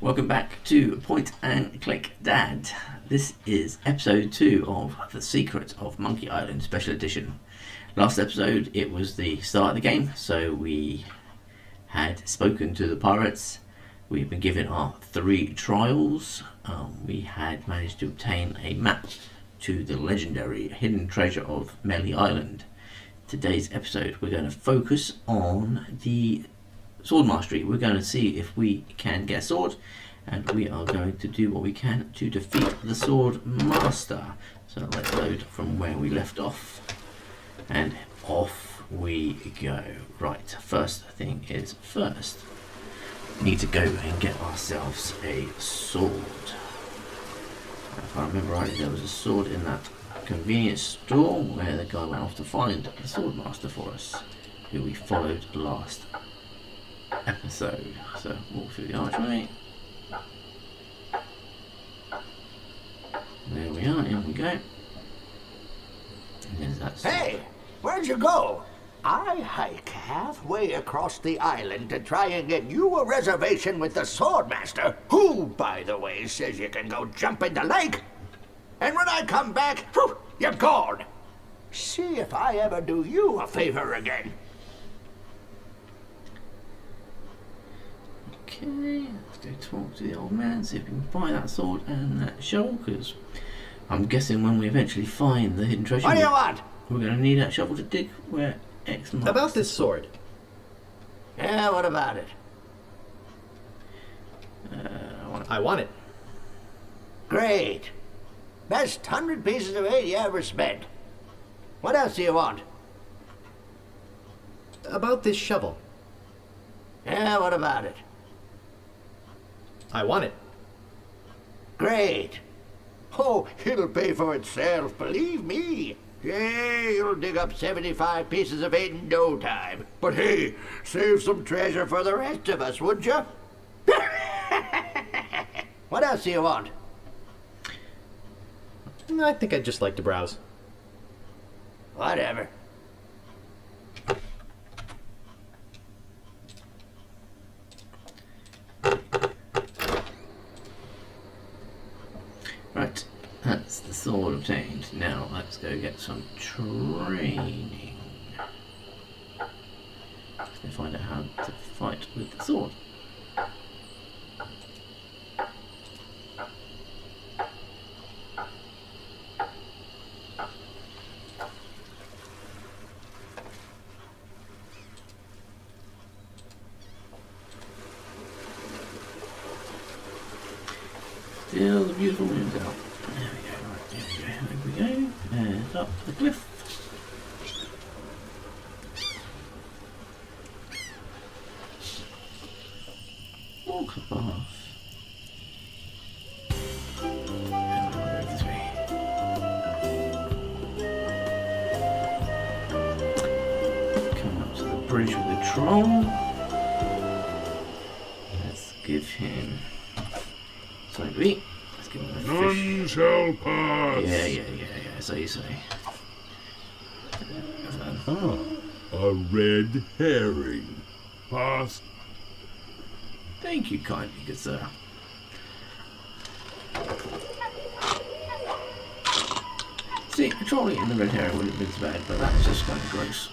Welcome back to Point and Click Dad. This is episode 2 of The Secret of Monkey Island Special Edition. Last episode it was the start of the game, so we had spoken to the pirates. We've been given our 3 trials. We had managed to obtain a map to the legendary hidden treasure of Melly Island. Today's episode we're going to focus on the sword mastery. We're going to see if we can get a sword, and we are going to do what we can to defeat the sword master. So let's load from where we left off, and off we go. Right, first thing is first, we need to go and get ourselves a sword. If I remember right, there was a sword in that convenience store where the guy went off to find the sword master for us, who we followed last episode. So walk through the archway. There we are, in we go. And there's that sword. Hey, where'd you go? I hike halfway across the island to try and get you a reservation with the swordmaster, who, by the way, says you can go jump in the lake. And when I come back, whew, you're gone. See if I ever do you a favor again. Okay, let's go talk to the old man, see if we can buy that sword and that shovel, because I'm guessing when we eventually find the hidden treasure, What do you want? we're going to need that shovel to dig where X marks. About this sword. Yeah, what about it? I want it. Great. Best 100 pieces of 8 you ever spent. What else do you want? About this shovel. Yeah, what about it? I want it. Great. Oh, it'll pay for itself, believe me. Yeah, you'll dig up 75 pieces of 8 in no time. But hey, save some treasure for the rest of us, would you? What else do you want? I think I'd just like to browse. Whatever. Right, that's the sword obtained. Now let's go get some training. Let's find out how to fight with the sword. Still the beautiful moon's out. There we go, right, there we go, and up the cliff. Walk the path. And we'll go this way. Come up to the bridge with the troll. Let's give him something to eat. Let's give him a fish. None shall pass. Yeah, so you say. Oh. A red herring. Pass. Thank you kindly, good sir. See, a trolley in the red herring wouldn't have been so bad, but that's just kind of gross.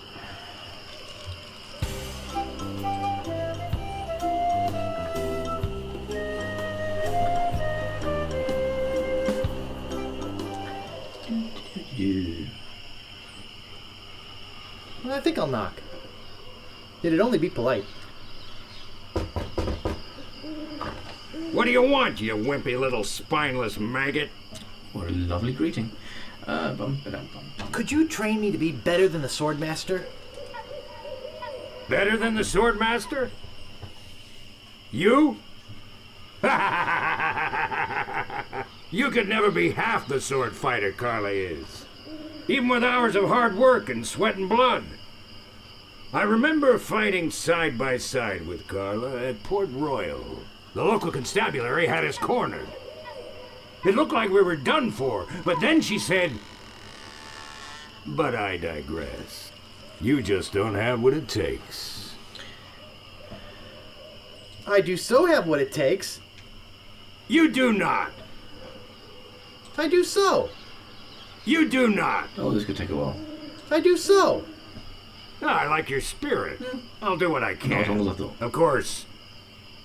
Well, I think I'll knock. It'd only be polite. What do you want, you wimpy little spineless maggot? What a lovely greeting. Bum. Could you train me to be better than the swordmaster? Better than the swordmaster? You? You could never be half the sword fighter Carla is. Even with hours of hard work and sweat and blood. I remember fighting side by side with Carla at Port Royal. The local constabulary had us cornered. It looked like we were done for, but then she said, but I digress. You just don't have what it takes. I do so have what it takes. You do not. I do so. You do not. Oh, this could take a while. I do so. I like your spirit. I'll do what I can. Not as long as I thought. Of course,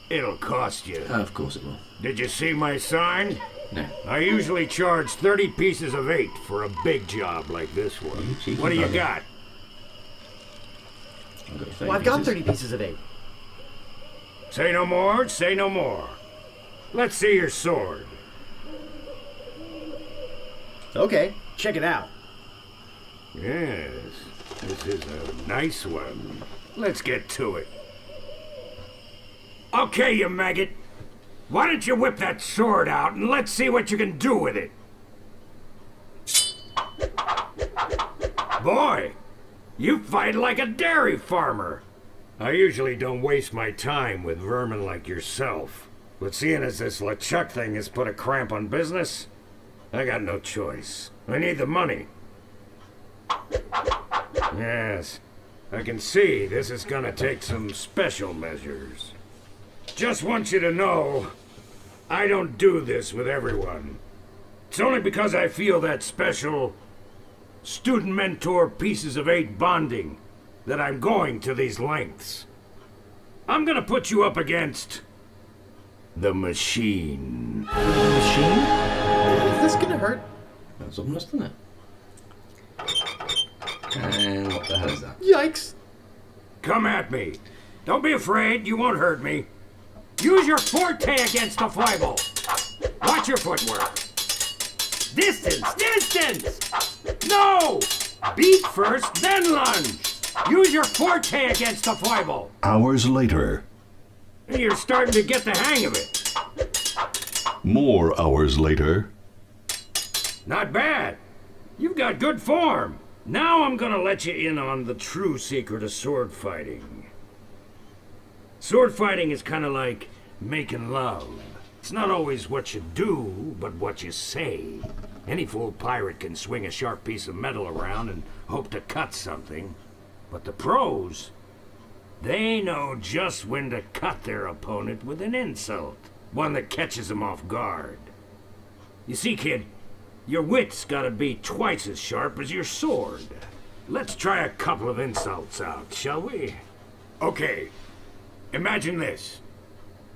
it'll cost you. Of course it will. Did you see my sign? No. I usually charge 30 pieces of 8 for a big job like this You one. cheeky What do you bugger. got? I've got 30 Well, I've got pieces. 30 pieces of 8. Say no more, say no more. Let's see your sword. Okay, check it out. Yes, this is a nice one. Let's get to it. Okay, you maggot. Why don't you whip that sword out and let's see what you can do with it? Boy, you fight like a dairy farmer. I usually don't waste my time with vermin like yourself. But seeing as this LeChuck thing has put a cramp on business, I got no choice. I need the money. Yes, I can see this is gonna take some special measures. Just want you to know, I don't do this with everyone. It's only because I feel that special student-mentor pieces of 8 bonding that I'm going to these lengths. I'm gonna put you up against the machine. Machine? Is this gonna hurt? That's almost done it. And what the hell is that? Yikes! Come at me. Don't be afraid, you won't hurt me. Use your forte against the flyball. Watch your footwork. Distance, distance! No! Beat first, then lunge. Use your forte against the flyball. Hours later. You're starting to get the hang of it. More hours later. Not bad. You've got good form. Now I'm gonna let you in on the true secret of sword fighting. Sword fighting is kind of like making love. It's not always what you do, but what you say. Any fool pirate can swing a sharp piece of metal around and hope to cut something. But the pros, they know just when to cut their opponent with an insult. One that catches them off guard. You see, kid, your wit's gotta be twice as sharp as your sword. Let's try a couple of insults out, shall we? Okay, imagine this.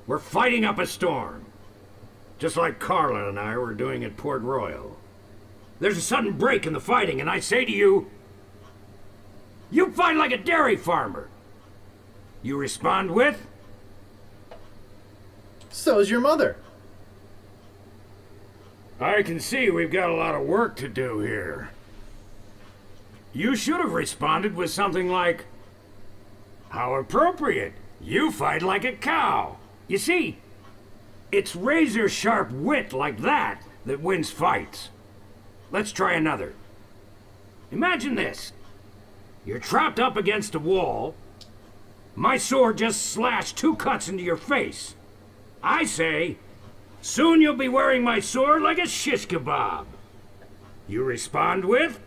We're fighting up a storm. Just like Carla and I were doing at Port Royal. There's a sudden break in the fighting, and I say to you, you fight like a dairy farmer. You respond with, So's your mother. I can see we've got a lot of work to do here. You should have responded with something like, how appropriate. You fight like a cow. You see, it's razor-sharp wit like that that wins fights. Let's try another. Imagine this. You're trapped up against a wall. My sword just slashed 2 cuts into your face. I say, soon you'll be wearing my sword like a shish kebab. You respond with,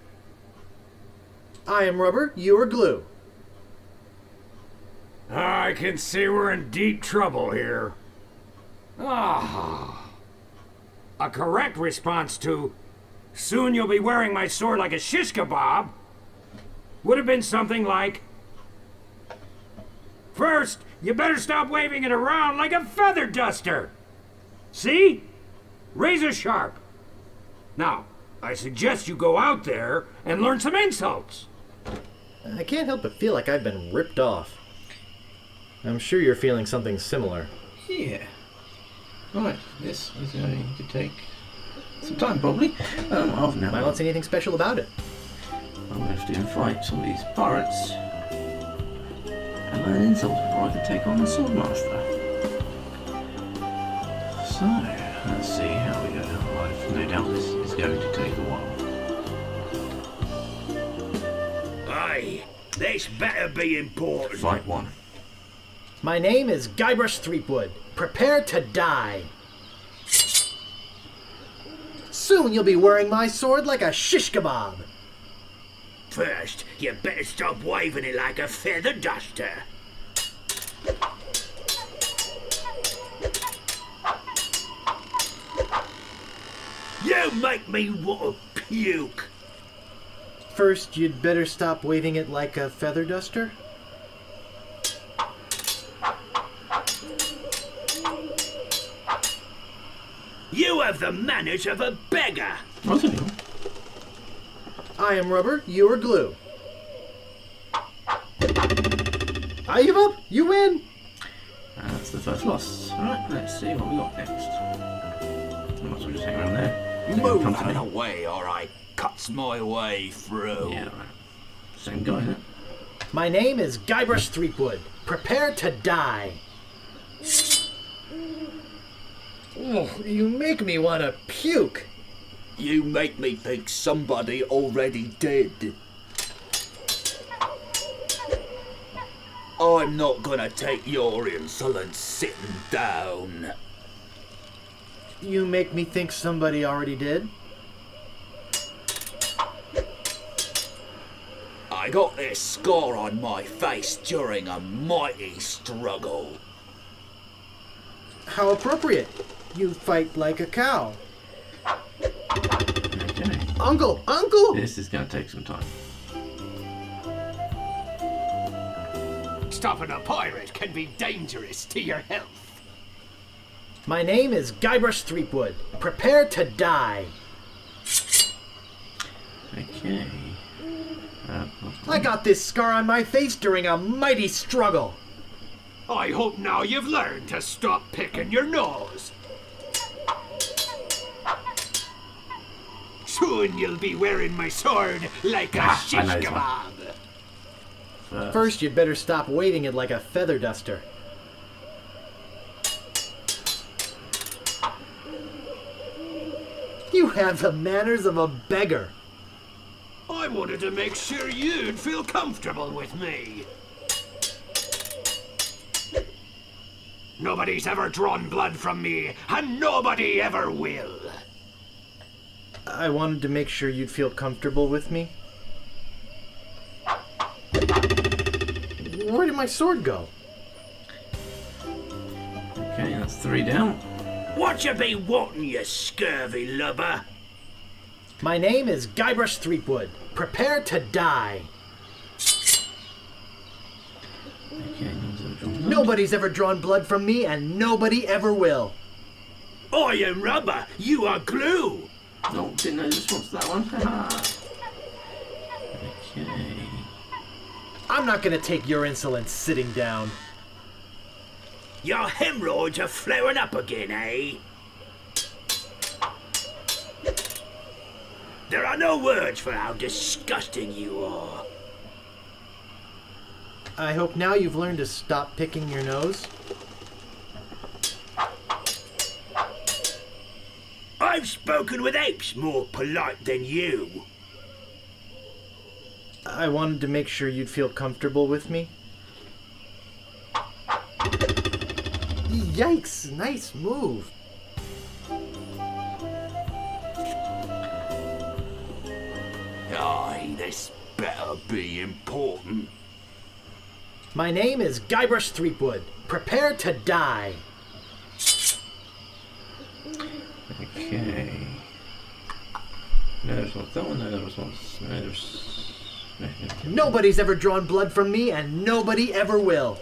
I am rubber, you are glue. I can see we're in deep trouble here. Ah. A correct response to, soon you'll be wearing my sword like a shish kebab, would have been something like, first, you better stop waving it around like a feather duster. See? Razor sharp. Now, I suggest you go out there and learn some insults. I can't help but feel like I've been ripped off. I'm sure you're feeling something similar. Yeah. Right, this is going to take some time, probably. Half an hour. I don't see anything special about it. I'm going to have to fight some of these pirates and learn insults before I can take on the swordmaster. So, let's see how we go. I've no doubt this is going to take a while. Aye, this better be important. Fight 1. My name is Guybrush Threepwood. Prepare to die. Soon you'll be wearing my sword like a shish kebab. First, you better stop waving it like a feather duster. You make me want to puke. First, you'd better stop waving it like a feather duster. You have the manners of a beggar. What's it? I am rubber, you are glue. I give up, you win! That's the first loss. Alright, let's see what we got next. I might as well just hang around there. Move Come to out me. of the way or I cuts my way through. Yeah, right. Same guy, isn't it? My name is Guybrush Threepwood. Prepare to die. Oh, you make me want to puke. You make me think somebody already did. I'm not gonna take your insolence sitting down. You make me think somebody already did. I got this scar on my face during a mighty struggle. How appropriate. You fight like a cow. Okay. Uncle! Uncle! This is going to take some time. Stopping a pirate can be dangerous to your health. My name is Guybrush Threepwood. Prepare to die. Okay. I got this scar on my face during a mighty struggle. I hope now you've learned to stop picking your nose. Soon you'll be wearing my sword like a shish I know this one. kebab. First, you'd better stop waving it like a feather duster. You have the manners of a beggar. I wanted to make sure you'd feel comfortable with me. Nobody's ever drawn blood from me, and nobody ever will. I wanted to make sure you'd feel comfortable with me. Where did my sword go? Okay, that's 3 down. What you be wanting, you scurvy lubber? My name is Guybrush Threepwood. Prepare to die. Okay, Nobody's ever drawn blood from me, and nobody ever will. I am rubber, you are glue. no, didn't know the response to that one. Okay. I'm not gonna take your insolence sitting down. Your hemorrhoids are flaring up again, eh? There are no words for how disgusting you are. I hope now you've learned to stop picking your nose. I've spoken with apes more polite than you. I wanted to make sure you'd feel comfortable with me. Yikes, nice move. Aye, this better be important. My name is Guybrush Threepwood. Prepare to die. Okay. No response. That one, no response. No, there's. Nobody's ever drawn blood from me, and nobody ever will.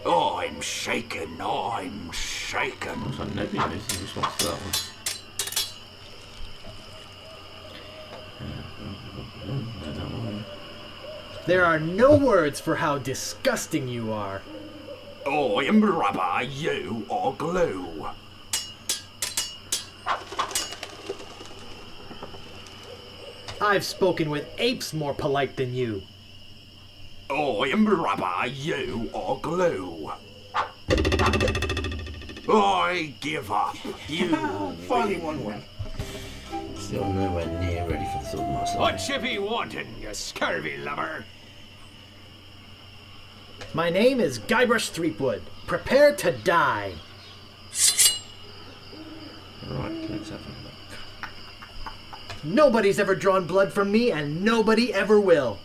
I'm shaken, I'm shaken. Looks like nobody knows the response to that one. No, that one. There are no words for how disgusting you are. I am rubber, you are glue. I've spoken with apes more polite than you. I am rubber, you are glue. I give up. You Finally one win. Still nowhere near ready for the sword master. What you be wanting, you scurvy lover? My name is Guybrush Threepwood. Prepare to die. Right, let's have a look. Nobody's ever drawn blood from me, and nobody ever will.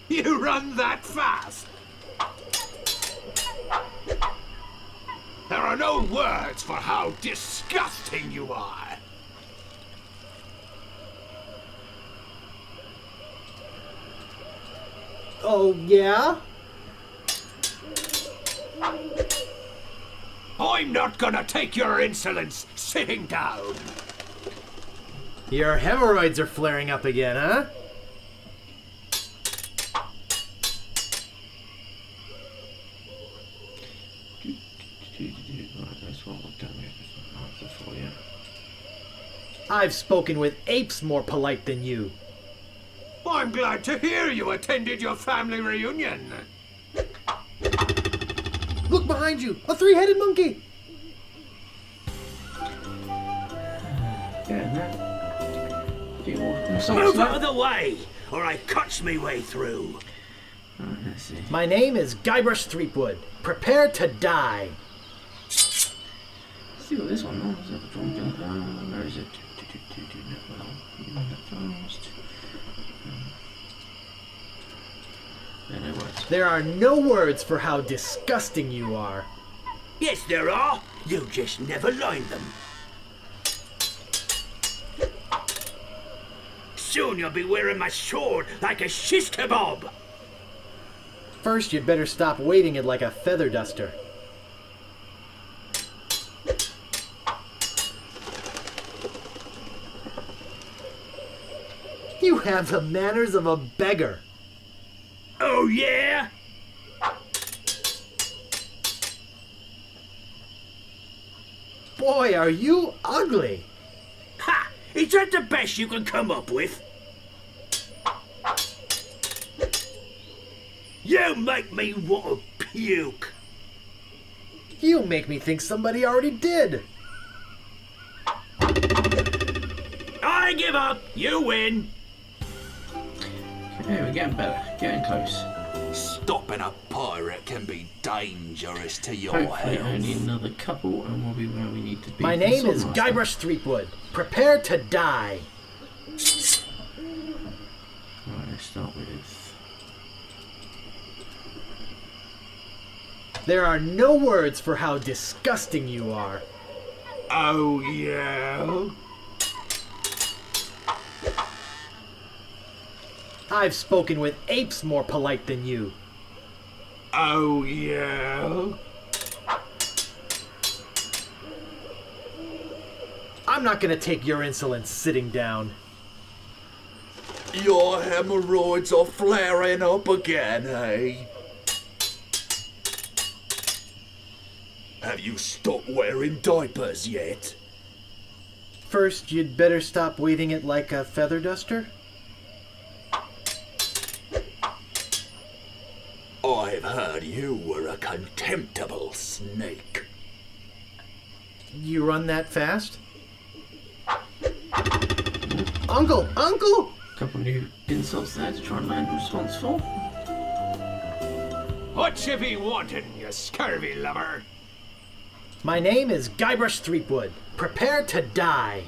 You run that fast? There are no words for how disgusting you are. Oh, yeah? I'm not gonna take your insolence sitting down. Your hemorrhoids are flaring up again, huh? I've spoken with apes more polite than you. I'm glad to hear you attended your family reunion. Look behind you! A three-headed monkey! Yeah, no. Few more songs Move left. out of the way, or I cuts me way through. Alright, let's see. My name is Guybrush Threepwood. Prepare to die. Let's see what this one was. Where is it? Well, you want that fast. There are no words. There are no words for how disgusting you are. Yes, there are. You just never learn them. Soon you'll be wearing my sword like a shish kebab. First, you'd better stop waiting it like a feather duster. You have the manners of a beggar. Oh, yeah? Boy, are you ugly. Ha! Is that the best you can come up with? You make me want to puke. You make me think somebody already did. I give up. You win. Okay, we're getting better. Getting close. Stopping a pirate can be dangerous to your Hopefully only health. another couple and we'll be where we need to be. My for the name is Swordmaster. Guybrush Threepwood. Prepare to die. Alright, let's start with... There are no words for how disgusting you are. Oh, yeah? I've spoken with apes more polite than you. Oh, yeah? I'm not gonna take your insolence sitting down. Your hemorrhoids are flaring up again, eh? Have you stopped wearing diapers yet? First, you'd better stop waving it like a feather duster. I've heard you were a contemptible snake. You run that fast? Uncle! Uncle! Couple new insults there to try and land a response for. What you be wanting, you scurvy lover? My name is Guybrush Threepwood. Prepare to die.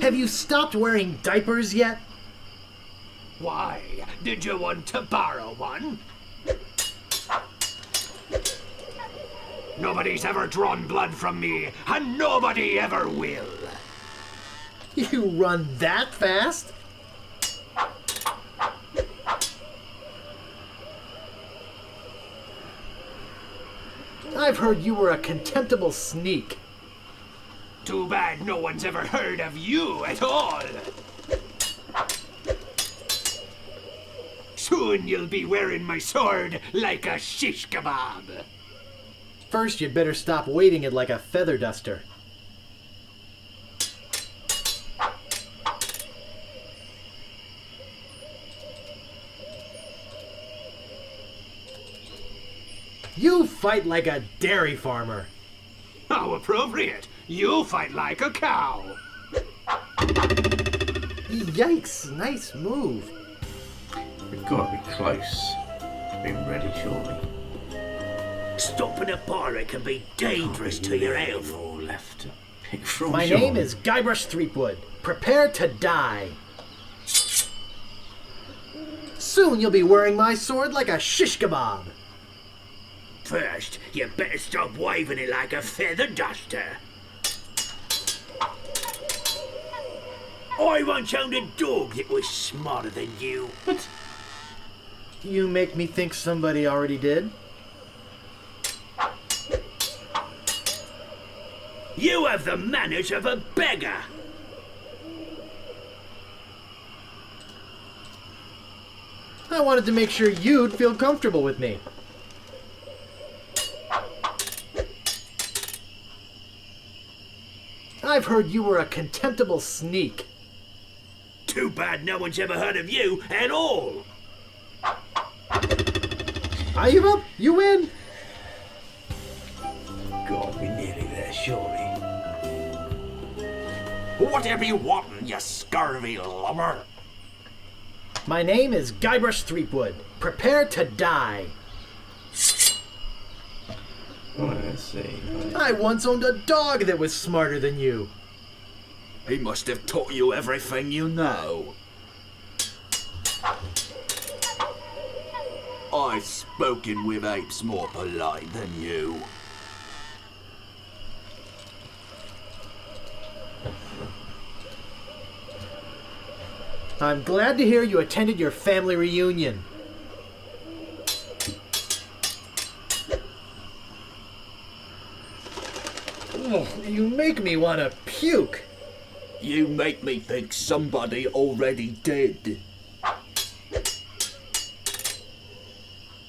Have you stopped wearing diapers yet? Why, did you want to borrow one? Nobody's ever drawn blood from me, and nobody ever will. You run that fast? I've heard you were a contemptible sneak. Too bad no one's ever heard of you at all. Soon you'll be wearing my sword like a shish kebab. First, you'd better stop waving it like a feather duster. You fight like a dairy farmer. How appropriate. You fight like a cow. Yikes, nice move. We've got to be close. Be ready shortly. Stopping a pirate can be dangerous to your health. All left to pick from. My sure. name is Guybrush Threepwood. Prepare to die. Soon you'll be wearing my sword like a shish kebab. First, you better stop waving it like a feather duster. I once owned a dog that was smarter than you. What? You make me think somebody already did. You have the manners of a beggar. I wanted to make sure you'd feel comfortable with me. I've heard you were a contemptible sneak. Too bad no one's ever heard of you at all. I give up. You win. God, we're nearly there, surely. Whatever you want, you scurvy lubber. My name is Guybrush Threepwood. Prepare to die. Let's see. I once owned a dog that was smarter than you. He must have taught you everything you know. I've spoken with apes more polite than you. I'm glad to hear you attended your family reunion. Oh, you make me want to puke. You make me think somebody already did.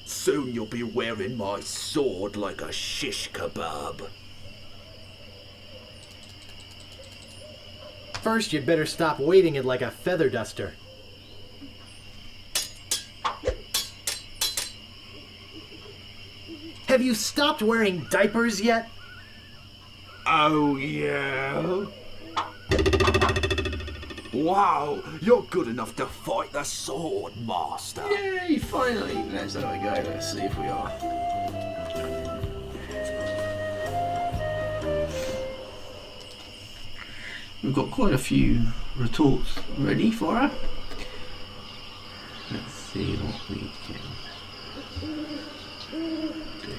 Soon you'll be wearing my sword like a shish kebab. First, you'd better stop weighting it like a feather duster. Have you stopped wearing diapers yet? Oh, yeah? Wow, you're good enough to fight the sword master. Yay, finally. There we go. Let's see if we are. We've got quite a few retorts ready for her. Let's see what we can do.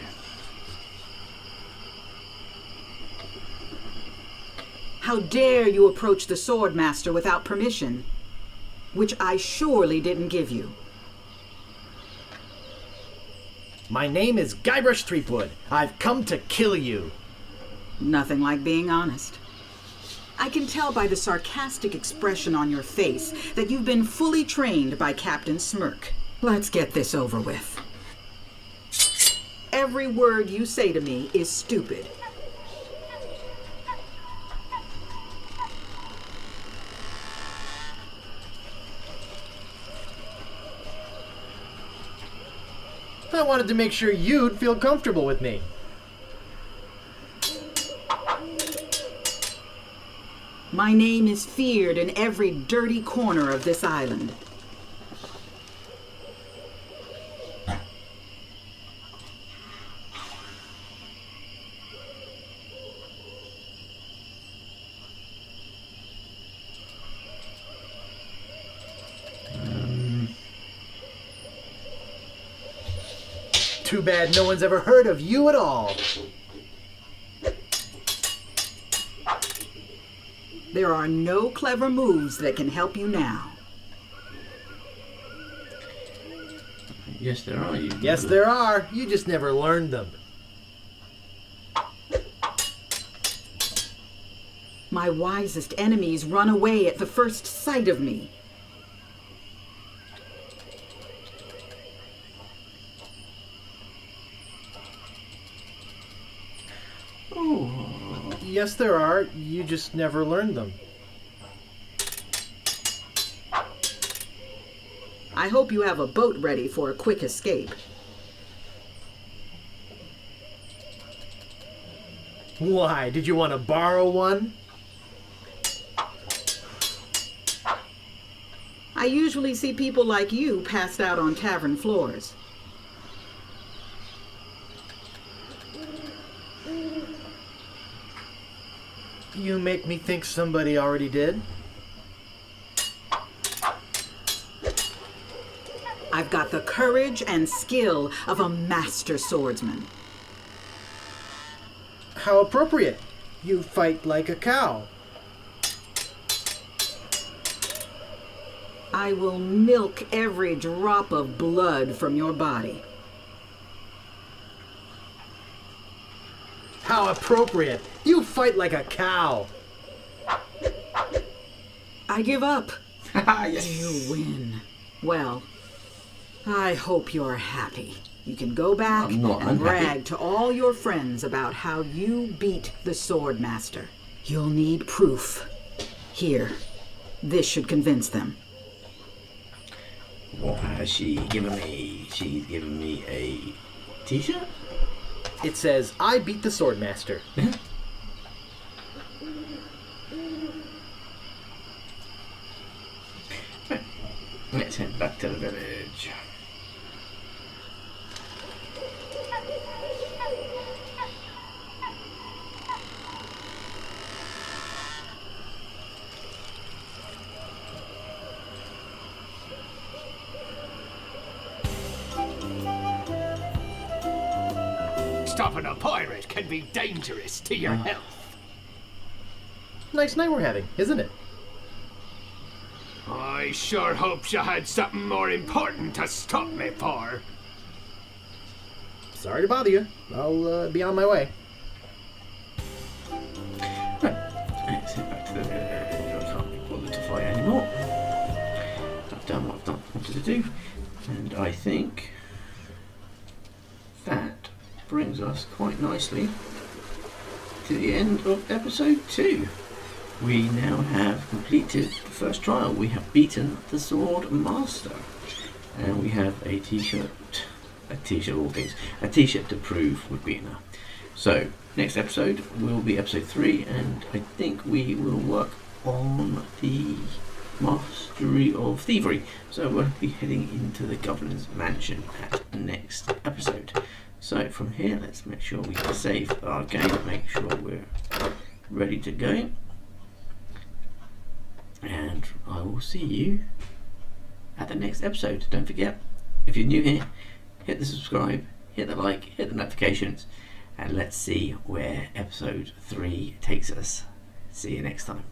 How dare you approach the swordmaster without permission, which I surely didn't give you. My name is Guybrush Threepwood. I've come to kill you. Nothing like being honest. I can tell by the sarcastic expression on your face that you've been fully trained by Captain Smirk. Let's get this over with. Every word you say to me is stupid. I wanted to make sure you'd feel comfortable with me. My name is feared in every dirty corner of this island. Too bad no one's ever heard of you at all. There are no clever moves that can help you now. Yes, there are. Yes, there are. You just never learned them. My wisest enemies run away at the first sight of me. Yes, there are. You just never learned them. I hope you have a boat ready for a quick escape. Why? Did you want to borrow one? I usually see people like you passed out on tavern floors. You make me think somebody already did. I've got the courage and skill of a master swordsman. How appropriate. You fight like a cow. I will milk every drop of blood from your body. How appropriate! You fight like a cow! I give up. Yes. You win. Well, I hope you're happy. You can go back I'm not and unhappy. brag to all your friends about how you beat the Swordmaster. You'll need proof. Here. This should convince them. What has she given me? She's given me a t-shirt? It says, I beat the Swordmaster. Let's head back to the village. Stopping a pirate can be dangerous to your health. Nice night we're having, isn't it? I sure hoped you had something more important to stop me for. Sorry to bother you. I'll be on my way. Let's head back to the village. I can't be bothered to fight anymore. I've done what I've wanted to do. And I think that brings us quite nicely to the end of episode 2. We now have completed the first trial. We have beaten the Sword Master. And we have a t-shirt. A t-shirt, all things. A t-shirt to prove would be enough. So, next episode will be episode 3, and I think we will work on the Mastery of Thievery. So we'll be heading into the Governor's Mansion at the next episode. So from here, let's make sure we save our game, make sure we're ready to go. And I will see you at the next episode. Don't forget, if you're new here, hit the subscribe, hit the like, hit the notifications, and let's see where episode 3 takes us. See you next time.